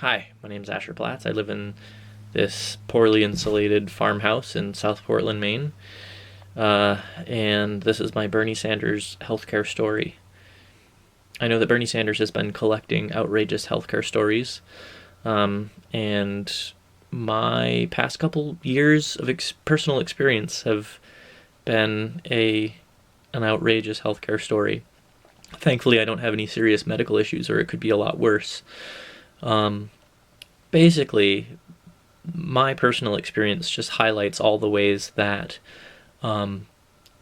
Hi, my name's Asher Platts. I live in this poorly insulated farmhouse in South Portland, Maine. And this is my Bernie Sanders healthcare story. I know that Bernie Sanders has been collecting outrageous healthcare stories, and my past couple years of personal experience have been an outrageous healthcare story. Thankfully, I don't have any serious medical issues, or it could be a lot worse. Um, Basically, my personal experience just highlights all the ways that um,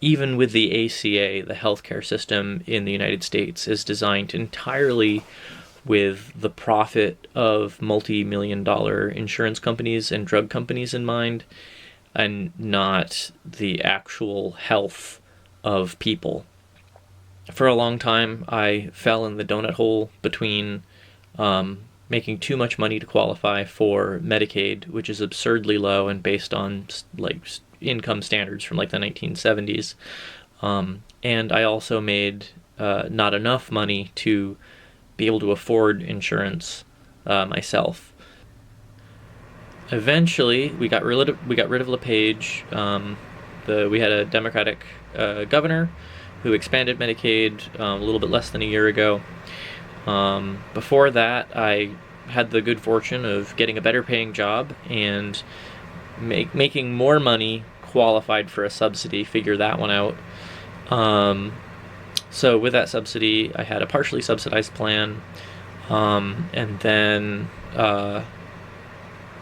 even with the ACA, the healthcare system in the United States is designed entirely with the profit of multi-million dollar insurance companies and drug companies in mind, and not the actual health of people. For a long time, I fell in the donut hole between making too much money to qualify for Medicaid, which is absurdly low and based on like income standards from like the 1970s. And I also made not enough money to be able to afford insurance myself. Eventually, we got rid of LePage. We had a Democratic governor who expanded Medicaid a little bit less than a year ago. Before that, I had the good fortune of getting a better paying job and making more money, qualified for a subsidy. Figure that one out. So with that subsidy, I had a partially subsidized plan, and then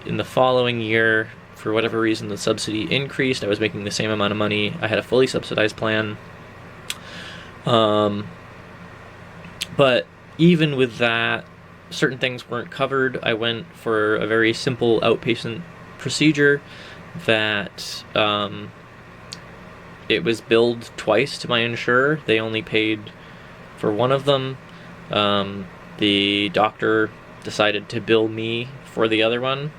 in the following year, for whatever reason, the subsidy increased. I was making the same amount of money. I had a fully subsidized plan. But even with that, certain things weren't covered. I went for a very simple outpatient procedure that it was billed twice to my insurer. They only paid for one of them. The doctor decided to bill me for the other one.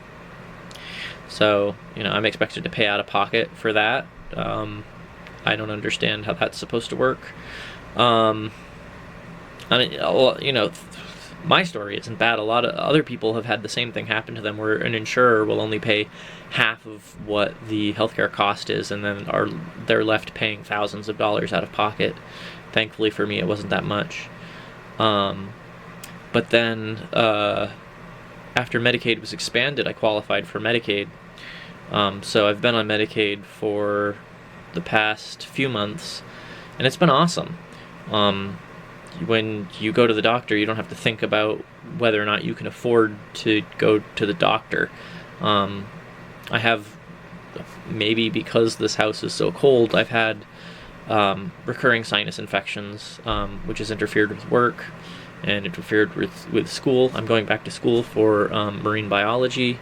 So, I'm expected to pay out of pocket for that. I don't understand how that's supposed to work. My story isn't bad. A lot of other people have had the same thing happen to them, where an insurer will only pay half of what the healthcare cost is, and then they're left paying thousands of dollars out of pocket. Thankfully for me, it wasn't that much. But then after Medicaid was expanded, I qualified for Medicaid. So I've been on Medicaid for the past few months, and it's been awesome. When you go to the doctor, you don't have to think about whether or not you can afford to go to the doctor. I have, maybe because this house is so cold, I've had recurring sinus infections, which has interfered with work and interfered with school. I'm going back to school for marine biology,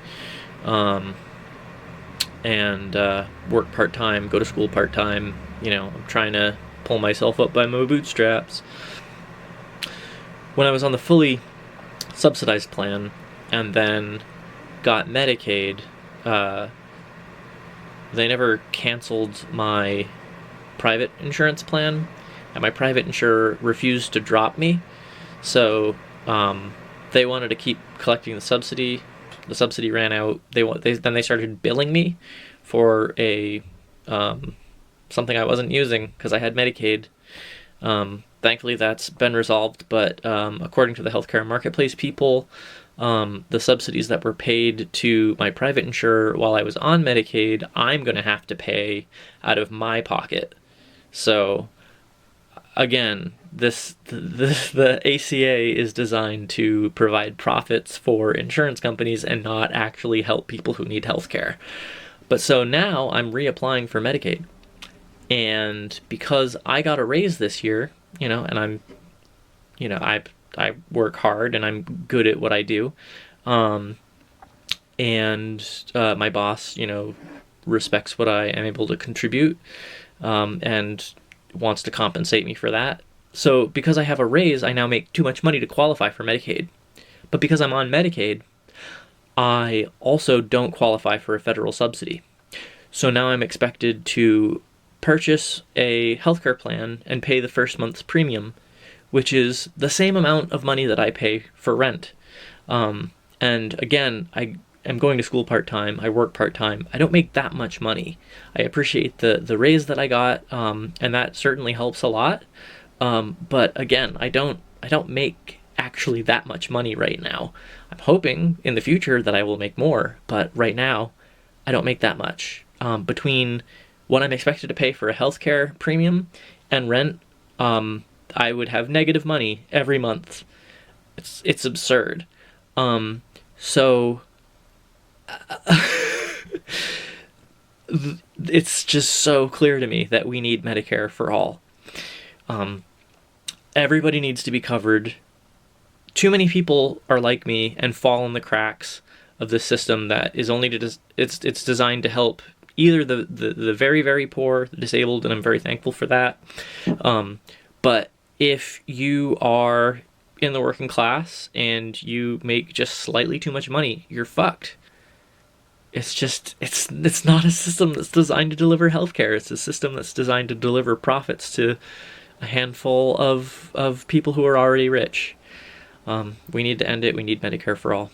and work part-time, go to school part-time. I'm trying to pull myself up by my bootstraps. When I was on the fully subsidized plan and then got Medicaid, they never canceled my private insurance plan, and my private insurer refused to drop me. So they wanted to keep collecting the subsidy. The subsidy ran out. Then they started billing me for a something I wasn't using because I had Medicaid. Thankfully, that's been resolved, but according to the healthcare marketplace people, the subsidies that were paid to my private insurer while I was on Medicaid, I'm going to have to pay out of my pocket. So, again, the ACA is designed to provide profits for insurance companies and not actually help people who need healthcare. But so now I'm reapplying for Medicaid. And because I got a raise this year, and I'm, I work hard and I'm good at what I do, and my boss, respects what I am able to contribute, and wants to compensate me for that. So because I have a raise, I now make too much money to qualify for Medicaid. But because I'm on Medicaid, I also don't qualify for a federal subsidy. So now I'm expected to purchase a healthcare plan and pay the first month's premium, which is the same amount of money that I pay for rent. And And again, I am going to school part-time. I work part-time. I don't make that much money. I appreciate the raise that I got, and that certainly helps a lot. But again, I don't make actually that much money right now. I'm hoping in the future that I will make more, but right now I don't make that much. Between what I'm expected to pay for a healthcare premium and rent, I would have negative money every month. It's absurd. So it's just so clear to me that we need Medicare for all. Um, Everybody needs to be covered. Too many people are like me and fall in the cracks of this system that is only to it's designed to help either the very very poor, the disabled, and I'm very thankful for that. But if you are in the working class and you make just slightly too much money, you're fucked. It's not a system that's designed to deliver healthcare. It's a system that's designed to deliver profits to a handful of people who are already rich. We need to end it. We need Medicare for all.